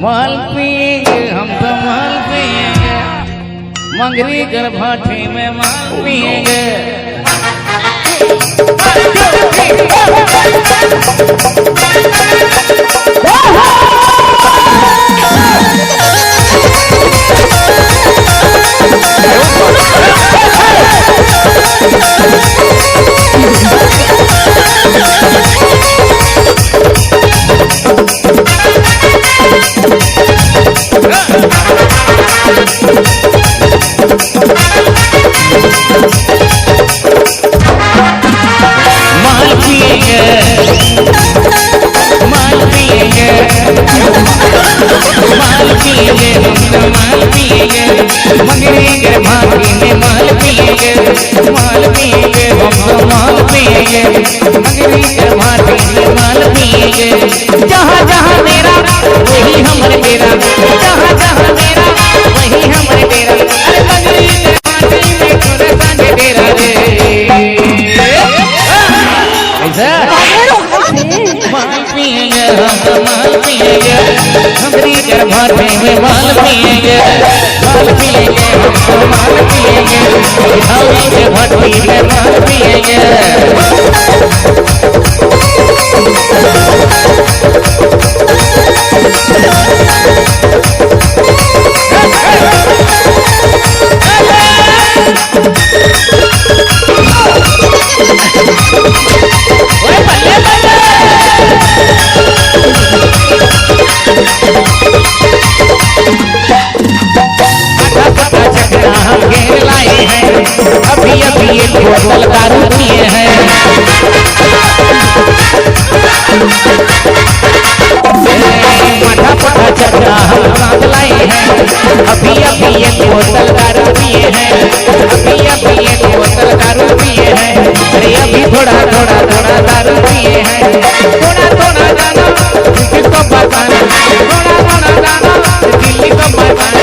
माल पिएंगे हम तो माल पिएंगे, मंगरी गर्भाठी में माल पिएंगे। मंगरी गर्भाठी में माल पिएंगे, माल पिएंगे हम तो माल पिएंगे, मंगरी गर्भाठी में माल पिएंगे। जहाँ जहाँ मेरा वही हमरे तेरा, जहाँ जहाँ मेरा वही हमरे तेरा। अरे मंगरी गर्भाठी में थोड़ा सांझे तेरा रे। माल पिएंगे हम तो माल पिएंगे, मंगरी गर्भाठी में माल पिएंगे, माल पिएंगे हम तो माल पिएंगे, हरी के भट्टी में माल पिएंगे। हम घेर लाए हैं, अभी अभी एक बोतल दारू पिए हैं। माथा पटा चक्रा हम बांध लाए हैं, अभी अभी एक बोतल दारू पिए हैं, अभी अभी एक बोतल दारू पिए हैं। अरे अभी थोड़ा थोड़ा थोड़ा दारू पिए हैं, थोड़ा थोड़ा दाना किसको बताना, थोड़ा थोड़ा दाना दिल्ली को बताना।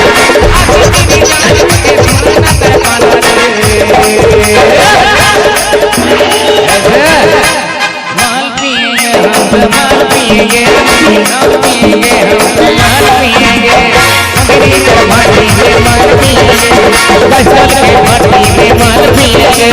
माल पिएंगे हम तो माल पिएंगे, माल पिएंगे हम तो माल पिएंगे, मंगरी गर्भाठी में माल पिएंगे, बस्तर के भट्टी में माल पिएंगे।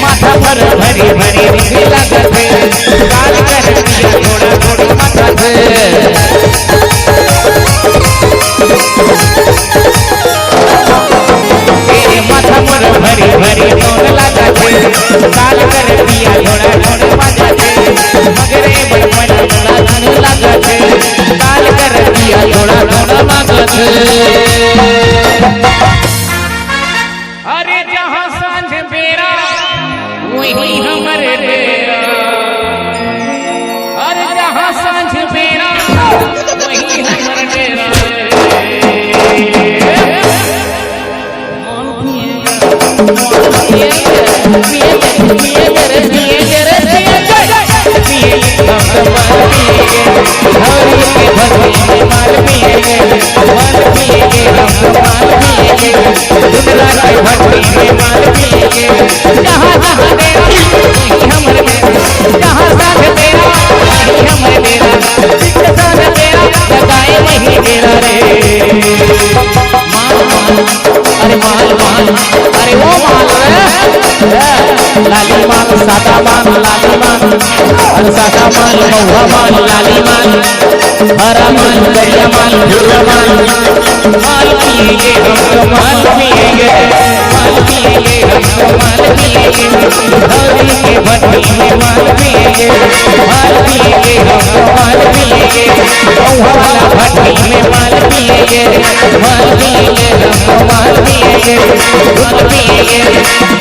माथा पर भरी भरी बिजली लागत है, काल कर दिया थोड़ा थोड़ा माथा से। माथा पर भरी भरी नोन लागत है, काल कर दिया थोड़ा थोड़ा माथा से। मगरे बड़पन थोड़ा धन लागत है, काल कर दिया थोड़ा थोड़ा लागत है। अरे जहाँ सांझ बेरा वही हमरे डेरा, अरे जहाँ सांझ बेरा वही हमरे डेरा। अरे माल माल, अरे वो माल लाली माल, सादा माल लाली माल, सादा माल महुआ माल लाली माल, हरा माल दरिया माल भूरा माल। माल पिएंगे हम तो माल पिएंगे, माल पिएंगे हम तो माल पिएंगे, हरी के भट्टी में माल पिएंगे, माल पिएंगे हम तो माल पिएंगे, महुआ वाला भट्टी में माल पिएंगे, माल पिएंगे हम तो माल पिएंगे, दूध पिएंगे,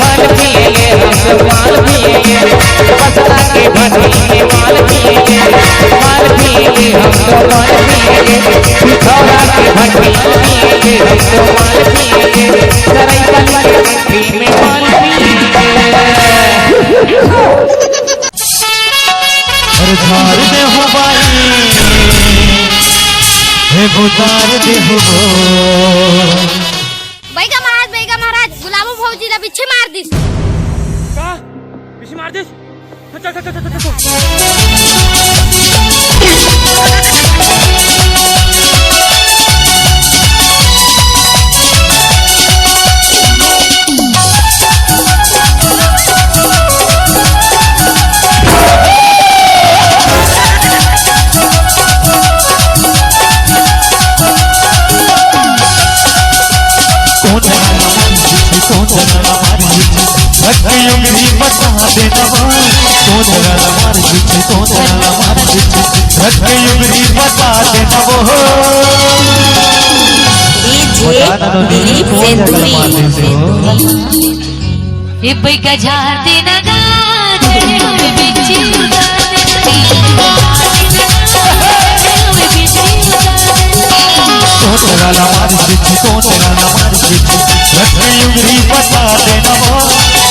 माल पिएंगे हम तो माल पिएंगे, बसरा के भट्टी में माल पिएंगे, माल पिएंगे हम तो माल पिएंगे, पिथौरा के भट्टी में पिएंगे हम तो माल पिएंगे, सरायपाली के भट्टी उतार दे हो। बैगा महाराज गुलाबो भौजी ला बिच्छे मार दिस का बिच्छे मार दिस चल उंगली बता देना वो कौन वाला मार पीछे कौन वाला मार पीछे रख उंगली बता देना वो दिलीप सेंधुरी बैगा झाड़ देना गा चढ़े हुए बिच्छी कौन वाला मार पीछे कौन वाला मार पीछे रख उंगली बता देना वो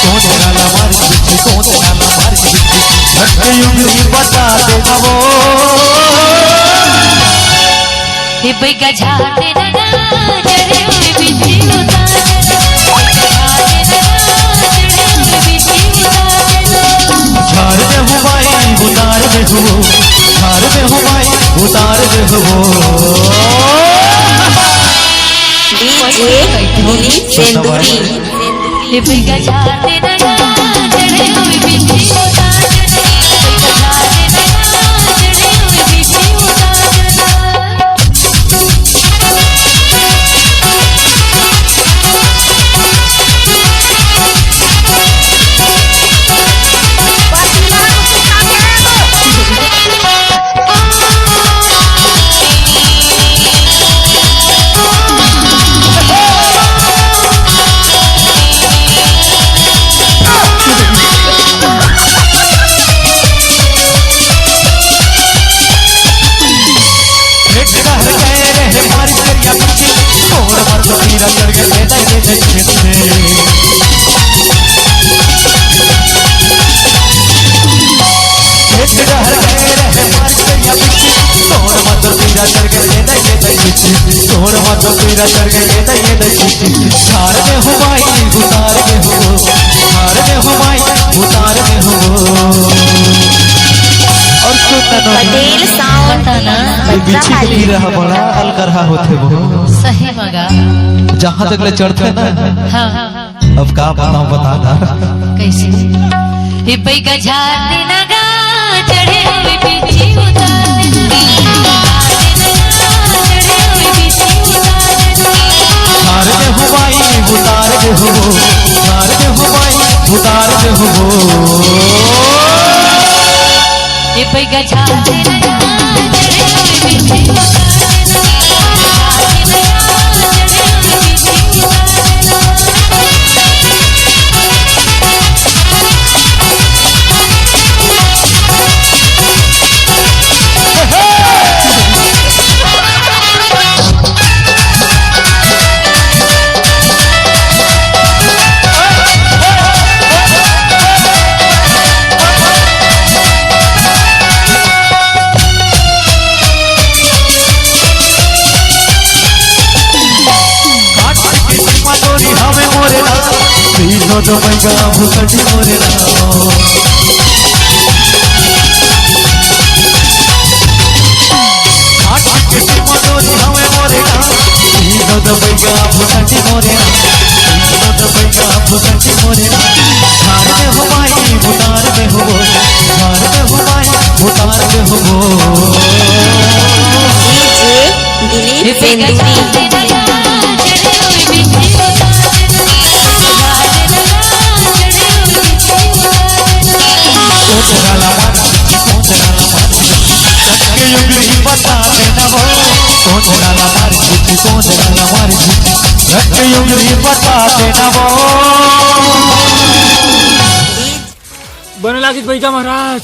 कौन वाला मार पीछे कौन वाला मार पीछे रख उंगली बता देना वो बैगा झाड़ देना गा चढ़े हुए बिच्छी झाड़ दे हो भाई उतार दे हो झाड़ दे हो भाई उतार दे हो। दिलीप सेंधुरी बैगा झाड़ देना गा चढ़े हुए बिच्छी पटेल सावन पीछे के गिर रहा बड़ा हल्का रहा होते वो सही मगा जहाँ तक ले चढ़ते ना अब का बताऊं बता था कैसे बैगा झाड़ देना गा चढ़े हुए बिच्छी उतार झाड़ दे हो भाई उतार दे हो झाड़ दे हो भाई उतार दे हो। बैगा झाड़ देना गा चढ़े हुए बिच्छी तो बैगा भूसटी मोरे तो बैगा भूसटी मोरे तो बैगा भूसटी मोरे झाड़ दे हो भाई उतार दे हो झाड़ दे हो भाई उतार दे हो। दिलीप सेंधुरी बता देना वो कौन डाला मार पीछे कौन डाला मार पीछे रख उंगली बता देना वो। बने लागित बैगा महाराज